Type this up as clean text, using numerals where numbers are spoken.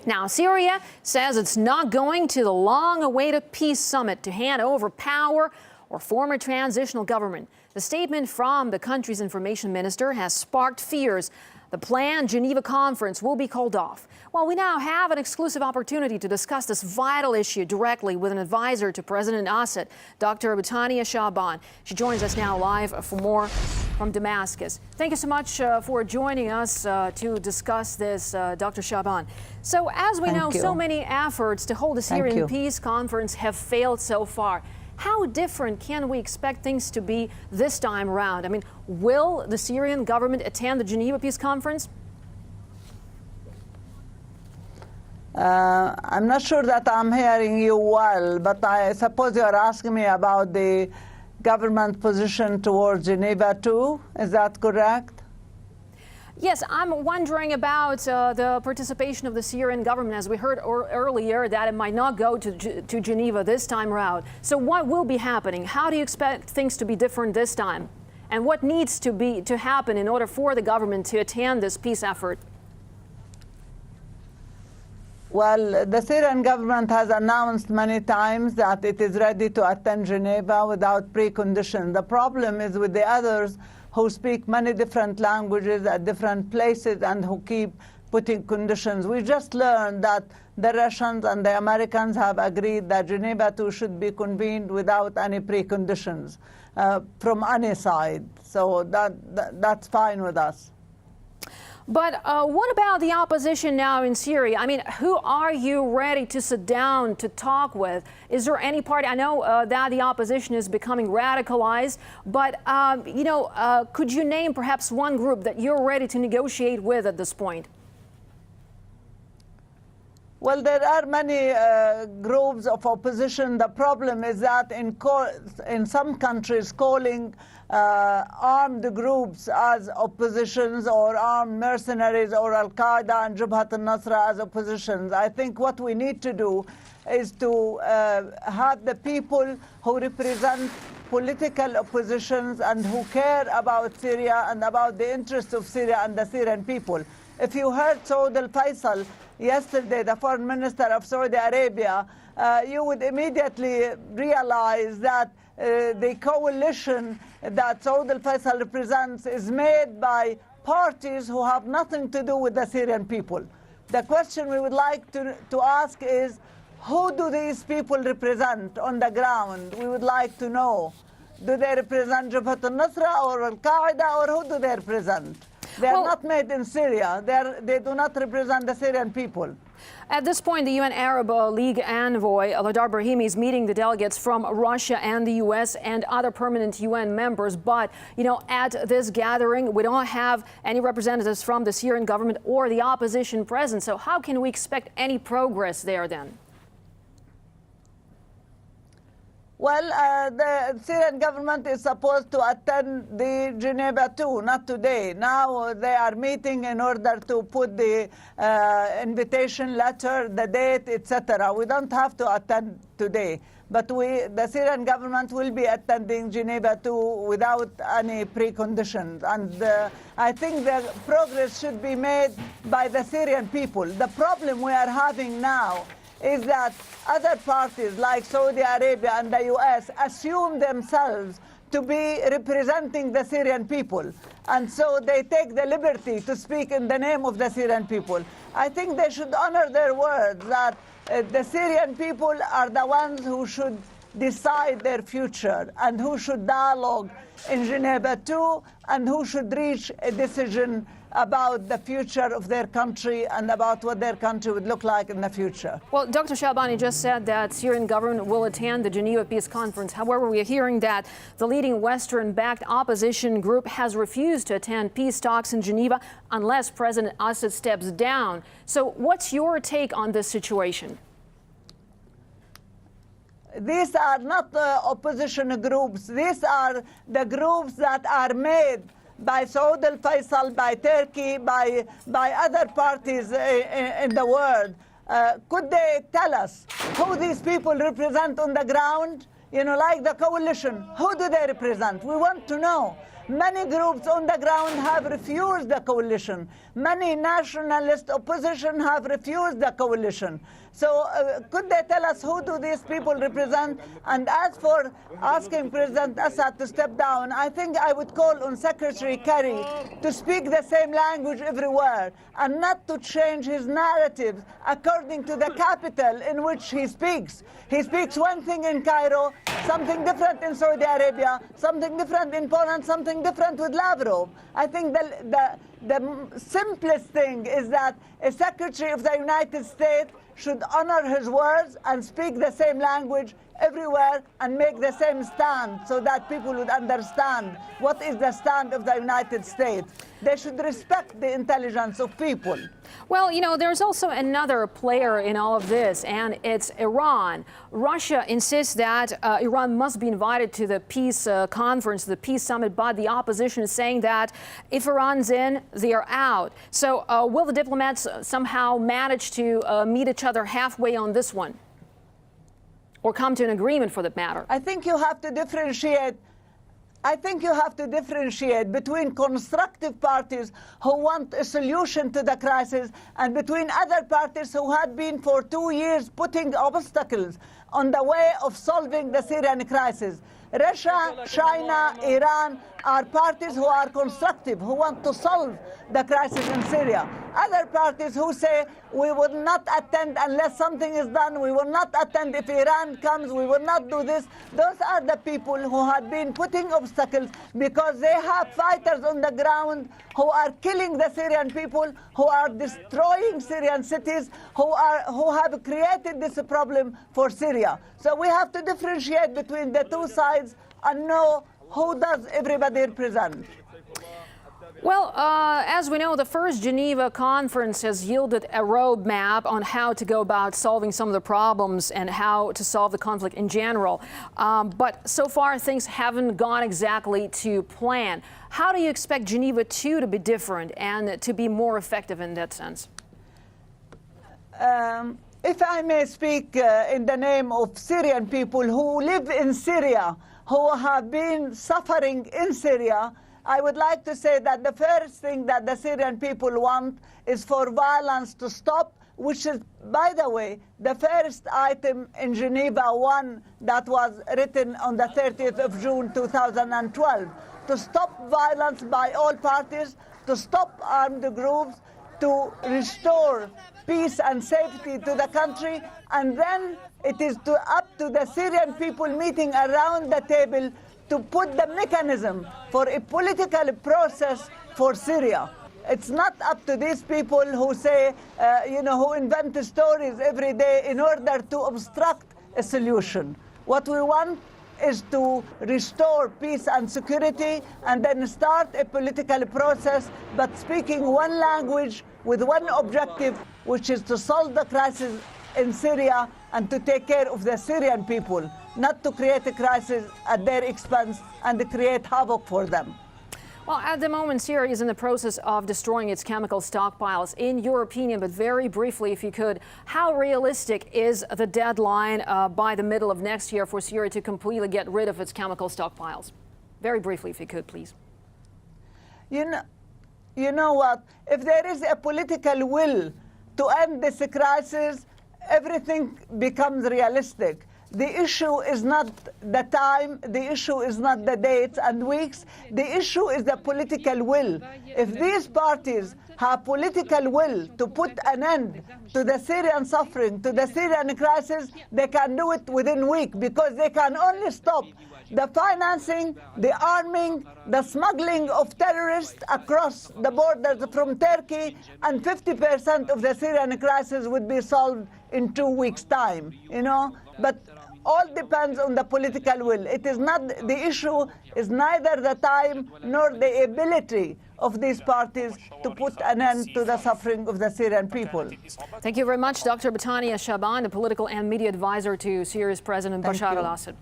Now, Syria says it's not going to the long-awaited peace summit to hand over power or form a transitional government. The statement from the country's information minister has sparked fears the planned Geneva conference will be called off. Well, we now have an exclusive opportunity to discuss this vital issue directly with an advisor to President Assad, Dr. Bouthania Shaaban. She joins us now live for more from Damascus. Thank you so much for joining us to discuss this, Dr. Shaaban. So as we know, so many efforts to hold a Syrian peace conference have failed so far. How different can we expect things to be this time around? I mean, will the Syrian government attend the Geneva Peace Conference? I'm not sure that I'm hearing you well, but I suppose you're asking me about the government position towards Geneva too. Is that correct? Yes, I'm wondering about the participation of the Syrian government, as we heard earlier, that it might not go to Geneva this time around. So what will be happening? How do you expect things to be different this time? And what needs to happen in order for the government to attend this peace effort? Well, the Syrian government has announced many times that it is ready to attend Geneva without preconditions. The problem is with the others who speak many different languages at different places and who keep putting conditions. We just learned that the Russians and the Americans have agreed that Geneva too should be convened without any preconditions from any side. So that's fine with us. But what about the opposition now in Syria? I mean, who are you ready to sit down to talk with? Is there any party? I know that the opposition is becoming radicalized, but, could you name perhaps one group that you're ready to negotiate with at this point? Well, there are many groups of opposition. The problem is that in some countries calling armed groups as oppositions or armed mercenaries or al-Qaeda and al-Nusra as oppositions. I think what we need to do is to have the people who represent political oppositions and who care about Syria and about the interests of Syria and the Syrian people. If you heard Saud al-Faisal yesterday, the foreign minister of Saudi Arabia, you would immediately realize that the coalition that Saud al-Faisal represents is made by parties who have nothing to do with the Syrian people. The question we would like to ask is, who do these people represent on the ground? We would like to know. Do they represent al-Nusra or al-Qaeda, or who do they represent? They are not made in Syria. They do not represent the Syrian people. At this point, the UN Arab League envoy, Ladar Brahimi, is meeting the delegates from Russia and the U.S. and other permanent UN members. But, at this gathering, we don't have any representatives from the Syrian government or the opposition present. So how can we expect any progress there then? Well, the Syrian government is supposed to attend the Geneva too, not today. Now they are meeting in order to put the invitation letter, the date, etc. We don't have to attend today. But the Syrian government will be attending Geneva too without any preconditions. And I think the progress should be made by the Syrian people. The problem we are having now is that other parties like Saudi Arabia and the US assume themselves to be representing the Syrian people. And so they take the liberty to speak in the name of the Syrian people. I think they should honor their words that the Syrian people are the ones who should decide their future and who should dialogue in Geneva too, and who should reach a decision about the future of their country and about what their country would look like in the future. Well, Dr. Shaaban just said that Syrian government will attend the Geneva Peace Conference. However, we are hearing that the leading Western-backed opposition group has refused to attend peace talks in Geneva unless President Assad steps down. So what's your take on this situation? These are not opposition groups. These are the groups that are made by Saud al-Faisal, by Turkey, by other parties in the world. Could they tell us who these people represent on the ground? Like the coalition, who do they represent? We want to know. Many groups on the ground have refused the coalition. Many nationalist opposition have refused the coalition. So could they tell us who do these people represent? And as for asking President Assad to step down, I think I would call on Secretary Kerry to speak the same language everywhere and not to change his narrative according to the capital in which he speaks. He speaks one thing in Cairo, something different in Saudi Arabia, something different in Poland, something different with Lavrov. I think the simplest thing is that a Secretary of the United States should honor his words and speak the same language everywhere and make the same stand so that people would understand what is the stand of the United States. They should respect the intelligence of people. Well, you know, there's also another player in all of this, and it's Iran. Russia insists that Iran must be invited to the peace conference, the peace summit, but the opposition is saying that if Iran's in, they are out. So will the diplomats somehow manage to meet each other halfway on this one? Or come to an agreement for that matter? I think you have to differentiate between constructive parties who want a solution to the crisis and between other parties who had been for 2 years putting obstacles on the way of solving the Syrian crisis. Russia, China, Iran are parties who are constructive, who want to solve the crisis in Syria. Other parties who say we will not attend unless something is done, we will not attend if Iran comes, we will not do this. Those are the people who have been putting obstacles because they have fighters on the ground who are killing the Syrian people, who are destroying Syrian cities, who have created this problem for Syria. So we have to differentiate between the two sides and know who does everybody represent. Well, as we know, the first Geneva conference has yielded a roadmap on how to go about solving some of the problems and how to solve the conflict in general. But so far, things haven't gone exactly to plan. How do you expect Geneva 2 to be different and to be more effective in that sense? If I may speak in the name of Syrian people who live in Syria, who have been suffering in Syria, I would like to say that the first thing that the Syrian people want is for violence to stop, which is, by the way, the first item in Geneva 1 that was written on the 30th of June 2012. To stop violence by all parties, to stop armed groups, to restore peace and safety to the country, and then it is up to the Syrian people meeting around the table to put the mechanism for a political process for Syria. It's not up to these people who say, who invent stories every day in order to obstruct a solution. What we want is to restore peace and security and then start a political process, but speaking one language with one objective, which is to solve the crisis in Syria and to take care of the Syrian people, not to create a crisis at their expense and to create havoc for them. Well, at the moment, Syria is in the process of destroying its chemical stockpiles. In your opinion, but very briefly, if you could, how realistic is the deadline by the middle of next year for Syria to completely get rid of its chemical stockpiles? Very briefly, if you could, please. You know what? If there is a political will to end this crisis, everything becomes realistic. The issue is not the time, the issue is not the dates and weeks, the issue is the political will. If these parties have political will to put an end to the Syrian suffering, to the Syrian crisis, they can do it within a week because they can only stop the financing, the arming, the smuggling of terrorists across the borders from Turkey, and 50% of the Syrian crisis would be solved in 2 weeks' time, But all depends on the political will. It is not, the issue is neither the time nor the ability of these parties to put an end to the suffering of the Syrian people. Thank you very much, Dr. Bouthania Shaaban, the political and media advisor to Syria's President Bashar al-Assad.